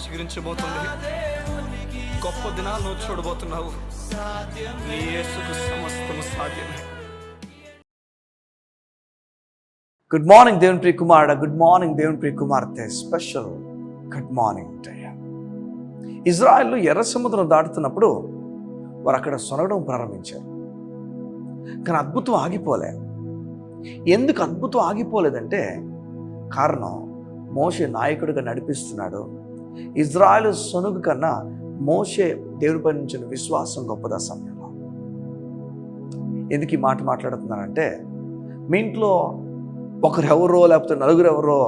చిగురించబోతుంది. గొప్ప దినాలు నువ్వు చూడబోతున్నావు. నీ యేసుకు సమస్తము సాధ్యమే. గుడ్ మార్నింగ్ దేవుని ప్రియ కుమారుడా, గుడ్ మార్నింగ్ దేవుని ప్రియ కుమార్తె. Special good morning to you. Israel ఎర్ర సముద్రం దాటుతున్నప్పుడు వారు అక్కడ సొనగడం ప్రారంభించారు. కానీ అద్భుతం ఆగిపోలే. ఎందుకు అద్భుతం ఆగిపోలేదంటే కారణం, మోషే నాయకుడిగా నడిపిస్తున్నాడు. ఇజ్రాయెల్ సొనుగు కన్నా మోషే దేవుడిపై నుంచి విశ్వాసం గొప్పది ఆ సమయంలో. ఎందుకు ఈ మాట మాట్లాడుతున్నానంటే, మీ ఇంట్లో ఒకరెవరో లేకపోతే నలుగురు ఎవరో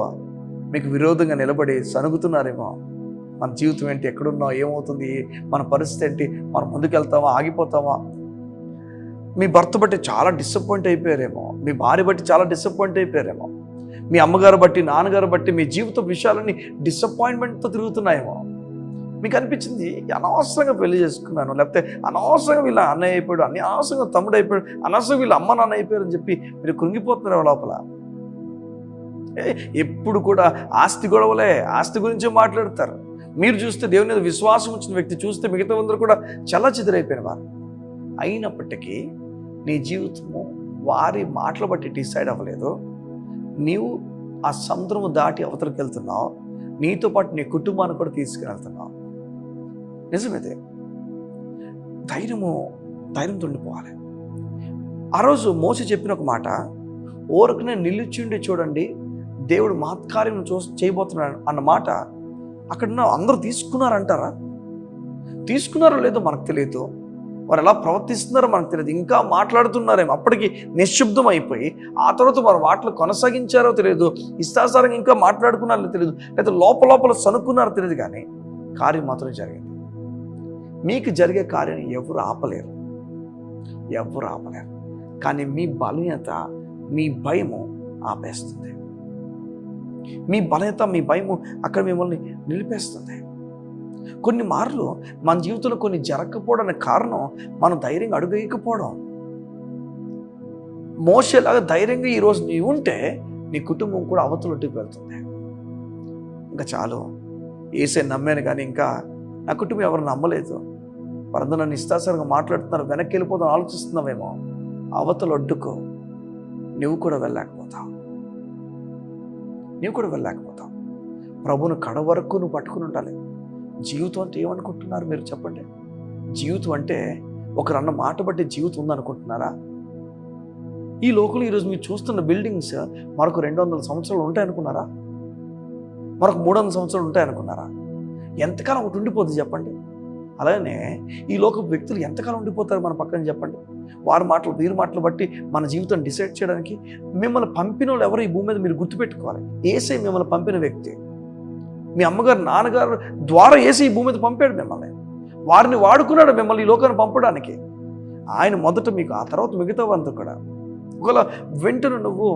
మీకు విరోధంగా నిలబడి సనుగుతున్నారేమో. మన జీవితం ఏంటి, ఎక్కడున్నావు, ఏమవుతుంది, మన పరిస్థితి ఏంటి, మనం ముందుకెళ్తామా ఆగిపోతామా. మీ భర్త బట్టి చాలా డిసప్పాయింట్ అయిపోయారేమో, మీ భార్య బట్టి చాలా డిసప్పాయింట్ అయిపోయారేమో, మీ అమ్మగారు బట్టి నాన్నగారు బట్టి మీ జీవిత విషయాలన్నీ డిసప్పాయింట్మెంట్తో తిరుగుతున్నాయేమో. మీకు అనిపించింది అనవసరంగా పెళ్లి చేసుకున్నాను, లేకపోతే అనవసరంగా వీళ్ళ అన్నయ్య అయిపోయాడు, అనవసరంగా తమ్ముడు అయిపోయాడు, అనవసరంగా వీళ్ళ అమ్మ నాన్న అయిపోయారు అని చెప్పి మీరు కృంగిపోతున్నారు లోపల. ఎప్పుడు కూడా ఆస్తి గొడవలే, ఆస్తి గురించే మాట్లాడతారు. మీరు చూస్తే దేవుని మీద విశ్వాసం వచ్చిన వ్యక్తి చూస్తే మిగతా అందరూ కూడా చాలా చెదిరైపోయిన వారు. అయినప్పటికీ నీ జీవితము వారి మాటలు బట్టి డిసైడ్ అవ్వలేదు. నీవు ఆ సముద్రము దాటి అవతలకి వెళ్తున్నావు, నీతో పాటు నీ కుటుంబాన్ని కూడా తీసుకువెళ్తున్నావు. నిజమేదే. ధైర్యంతో ఉండిపోవాలి. ఆ రోజు మోషే చెప్పిన ఒక మాట, ఓరకునే నిలిచిండి చూడండి దేవుడు మహత్కార్యం చేయబోతున్నాడు అన్న మాట అక్కడ అందరూ తీసుకున్నారంటారా? తీసుకున్నారో లేదో మనకు తెలియదు. వారు ఎలా ప్రవర్తిస్తున్నారో మనకు తెలియదు. ఇంకా మాట్లాడుతున్నారేమో, అప్పటికి నిశ్శబ్దం అయిపోయి ఆ తర్వాత వారు మాటలు కొనసాగించారో తెలియదు, ఇష్టాసారంగా ఇంకా మాట్లాడుకున్నారో తెలియదు, లేదా లోపల సనుక్కున్నారో తెలియదు. కానీ కార్యం మాత్రం జరిగింది. మీకు జరిగే కార్యాన్ని ఎవరు ఆపలేరు. కానీ మీ బలహీనత, మీ భయము ఆపేస్తుంది. మీ బలహీనత, మీ భయము అక్కడ మిమ్మల్ని నిలిపేస్తుంది. కొన్ని మార్లు మన జీవితంలో కొన్ని జరగకపోవడానికి కారణం మనం ధైర్యంగా అడుగేయకపోవడం. మోషేలాగా ధైర్యంగా ఈరోజు నీ ఉంటే నీ కుటుంబం కూడా అవతలొట్టుకు వెళ్తుంది. ఇంకా చాలు, ఏసే నమ్మాను కానీ ఇంకా నా కుటుంబం ఎవరు నమ్మలేదు, వారందరూ నన్ను ఇష్టాసారంగా మాట్లాడుతున్నారు, వెనక్కి వెళ్ళిపోతాను ఆలోచిస్తున్నావేమో. అవతలొడ్డుకు నువ్వు కూడా వెళ్ళలేకపోతావు. ప్రభువును కడ వరకు నువ్వు పట్టుకుని ఉండాలి. జీవితం అంటే ఏమనుకుంటున్నారు మీరు చెప్పండి? జీవితం అంటే ఒకరు అన్న మాట బట్టి జీవితం ఉందనుకుంటున్నారా? ఈ లోకంలో ఈరోజు మీరు చూస్తున్న బిల్డింగ్స్ మరొక 200 సంవత్సరాలు ఉంటాయనుకున్నారా? మరొక 300 సంవత్సరాలు ఉంటాయనుకున్నారా? ఎంతకాలం ఒకటి ఉండిపోతుంది చెప్పండి? అలానే ఈ లోక వ్యక్తులు ఎంతకాలం ఉండిపోతారు మన పక్కన చెప్పండి? వారి మాటలు వీరి మాటలు బట్టి మన జీవితం డిసైడ్ చేయడానికి మిమ్మల్ని పంపిన వాళ్ళు ఎవరు ఈ భూమి మీద మీరు గుర్తుపెట్టుకోవాలి. యేసే మిమ్మల్ని పంపిన వ్యక్తి. మీ అమ్మగారు నాన్నగారు ద్వారా యేసే ఈ భూమి మీద పంపాడు మిమ్మల్ని. వారిని వాడుకున్నాడు మిమ్మల్ని ఈ లోకాన్ని పంపడానికి. ఆయన మొదట మీకు, ఆ తర్వాత మిగతావంతా కూడా. ఒకవేళ వెంటనే నువ్వు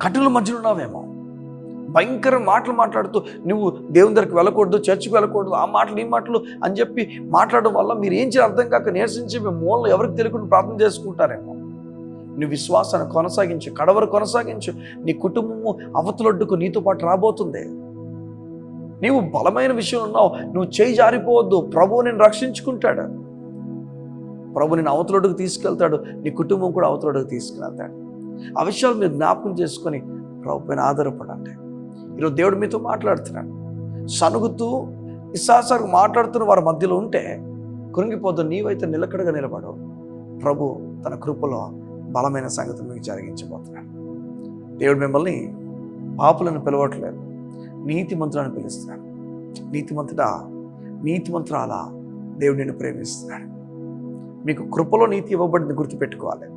కట్టుల మధ్యలో ఉన్నావేమో, భయంకర మాటలు మాట్లాడుతూ నువ్వు దేవుని దగ్గరికి వెళ్ళకూడదు, చర్చికి వెళ్ళకూడదు, ఆ మాటలు ఈ మాటలు అని చెప్పి మాట్లాడడం వల్ల మీరు ఏం చేయాలి అర్థం కాక నీరసించి మీ మూలలో ఎవరికి తెలియకుండా ప్రార్థన చేసుకుంటారేమో. నువ్వు విశ్వాసాన్ని కొనసాగించు, కడవరకు కొనసాగించు. నీ కుటుంబము అవతలొడ్డుకు నీతో పాటు రాబోతుంది. నీవు బలమైన విషయం ఉన్నావు, నువ్వు చేయి జారిపోవద్దు. ప్రభువు నేను రక్షించుకుంటాడు. ప్రభు నేను అవతలొడ్డుకు తీసుకెళ్తాడు, నీ కుటుంబం కూడా అవతలొడ్డుకు తీసుకెళ్తాడు. ఆ విషయాలు మీరు జ్ఞాపకం చేసుకొని ప్రభు పైన ఆధారపడండి. ఈరోజు దేవుడు మీతో మాట్లాడుతున్నాడు. సనుగుతూ ఇష్టాసారంగా మాట్లాడుతున్న వారి మధ్యలో ఉంటే కృంగిపోద్దు. నీవైతే నిలకడగా నిలబడు. ప్రభు తన కృపలో బలమైన సంగతులు మీకు జరిగించబోతున్నాడు. దేవుడు మిమ్మల్ని పాపులను పిలవట్లేదు, నీతిమంతులను పిలుస్తున్నాడు. నీతిమంతురాలా దేవుడు నిన్ను ప్రేమిస్తున్నాడు. మీకు కృపలో నీతి ఇవ్వబడింది గుర్తుపెట్టుకోవాలి.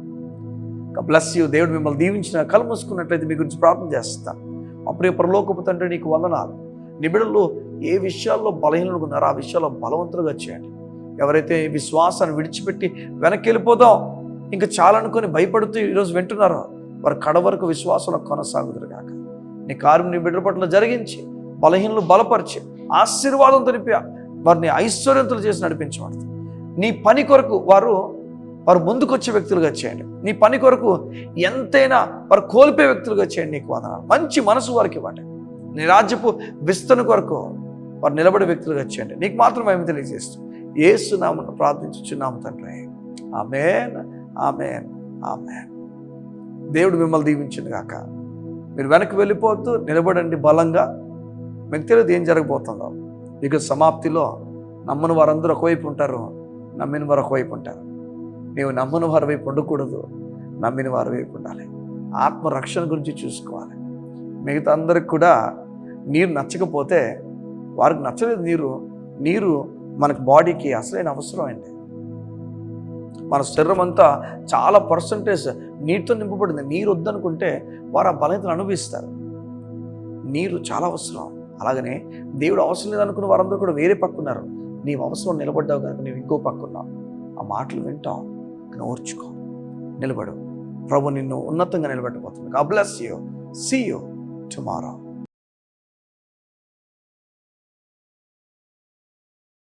Bless you. దేవుడు మిమ్మల్ని దీవించిన కళ్ళు మూసుకున్నట్లయితే మీ గురించి ప్రార్థన చేస్తాను. మా ప్రియ పరలోకపు తండ్రి, నీకు వందనాలు. నిబిడలు ఏ విషయాల్లో బలహీనలుగా ఉన్నారో ఆ విషయాల్లో బలవంతులుగా చేయండి. ఎవరైతే విశ్వాసాన్ని విడిచిపెట్టి వెనక్కి వెళ్ళిపోదాం ఇంకా చాలా అనుకొని భయపడుతూ ఈరోజు వింటున్నారో వారు కడ వరకు విశ్వాసంలో కొనసాగుదురు కాక. నీ కార్యం నీ బిడ్డల పట్ల జరిగించి బలహీనలు బలపరిచి ఆశీర్వాదం తెలిపి వారిని ఐశ్వర్యంతులు చేసి నడిపించబడుతుంది. నీ పని కొరకు వారు ముందుకొచ్చే వ్యక్తులుగా చేయండి. నీ పని కొరకు ఎంతైనా వారు కోల్పోయే వ్యక్తులుగా చేయండి. నీకు వందనాలు. మంచి మనసు వారికి ఇవ్వండి. నీ రాజ్యపు విస్తరణ కొరకు వారు నిలబడే వ్యక్తులుగా చేయండి. నీకు మాత్రం మేము తెలియజేస్తూ యేసు నామమున ప్రార్థించుచున్నాము తండ్రి. ఆమేన్, ఆమేన్, ఆమేన్. దేవుడు మిమ్మల్ని దీవించును గాక. మీరు వెనక్కి వెళ్ళిపోతూ నిలబడండి బలంగా. మీకు తెలియదు ఏం జరగబోతుందో. ఇక సమాప్తిలో నమ్మని వారందరూ ఒకవైపు ఉంటారు, నమ్మిన వారు ఒకవైపు ఉంటారు. నీవు నమ్మని వారి వైపు ఉండకూడదు, నమ్మిన వారి వైపు ఉండాలి. ఆత్మరక్షణ గురించి చూసుకోవాలి. మిగతా అందరికి కూడా నీరు నచ్చకపోతే వారికి నచ్చలేదు. నీరు మనకు బాడీకి అసలైన అవసరం అండి. మన శరీరం అంతా చాలా పర్సంటేజ్ నీటితో నింపబడింది. నీరు వద్దనుకుంటే వారు ఆ బలహీనతను అనుభవిస్తారు. నీరు చాలా అవసరం. అలాగనే దేవుడు అవసరం లేదనుకున్న వారందరూ కూడా వేరే పక్కున్నారు. నీవు అవసరం నిలబడ్డావు కనుక నీవు ఇంకో పక్కున్నావు. ఆ మాటలు వింటావు, ఓర్చుకో, నిలబడు. ప్రభు నిన్ను ఉన్నతంగా నిలబెట్టబోతుంది. God bless you. See you tomorrow.